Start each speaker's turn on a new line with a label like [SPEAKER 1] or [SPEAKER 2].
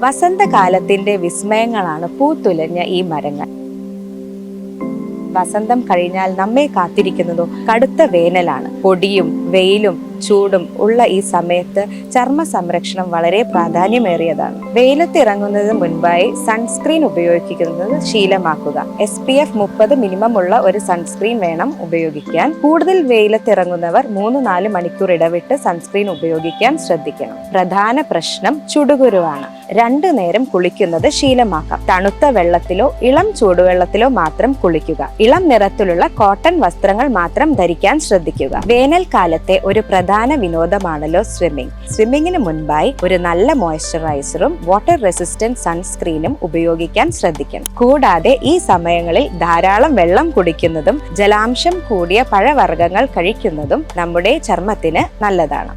[SPEAKER 1] വസന്തകാലത്തിന്റെ വിസ്മയങ്ങളാണ് പൂത്തുലഞ്ഞ ഈ മരങ്ങൾ. വസന്തം കഴിഞ്ഞാൽ നമ്മെ കാത്തിരിക്കുന്നതോ കടുത്ത വേനലാണ്. പൊടിയും വെയിലും ചൂടും ഉള്ള ഈ സമയത്ത് ചർമ്മ സംരക്ഷണം വളരെ പ്രാധാന്യമേറിയതാണ്. വെയിലത്തിറങ്ങുന്നതിന് മുൻപായി സൺസ്ക്രീൻ ഉപയോഗിക്കുന്നത് ശീലമാക്കുക. SPF 30 മിനിമം ഉള്ള ഒരു സൺസ്ക്രീൻ വേണം ഉപയോഗിക്കാൻ. കൂടുതൽ വെയിലത്തിറങ്ങുന്നവർ 3-4 മണിക്കൂർ ഇടവിട്ട് സൺസ്ക്രീൻ ഉപയോഗിക്കാൻ ശ്രദ്ധിക്കണം. പ്രധാന പ്രശ്നം ചുടുകുരുവാണ്. 2 നേരം കുളിക്കുന്നത് ശീലമാക്കാം. തണുത്ത വെള്ളത്തിലോ ഇളം ചൂടുവെള്ളത്തിലോ മാത്രം കുളിക്കുക. ഇളം നിറത്തിലുള്ള കോട്ടൺ വസ്ത്രങ്ങൾ മാത്രം ധരിക്കാൻ ശ്രദ്ധിക്കുക. വേനൽക്കാലത്തെ ഒരു പ്രധാന വിനോദമാണല്ലോ സ്വിമ്മിംഗ്. സ്വിമ്മിങ്ങിന് മുൻപായി ഒരു നല്ല മോയ്സ്ചറൈസറും വാട്ടർ റെസിസ്റ്റന്റ് സൺസ്ക്രീനും ഉപയോഗിക്കാൻ ശ്രദ്ധിക്കണം. കൂടാതെ ഈ സമയങ്ങളിൽ ധാരാളം വെള്ളം കുടിക്കുന്നതും ജലാംശം കൂടിയ പഴവർഗ്ഗങ്ങൾ കഴിക്കുന്നതും നമ്മുടെ ചർമ്മത്തിന് നല്ലതാണ്.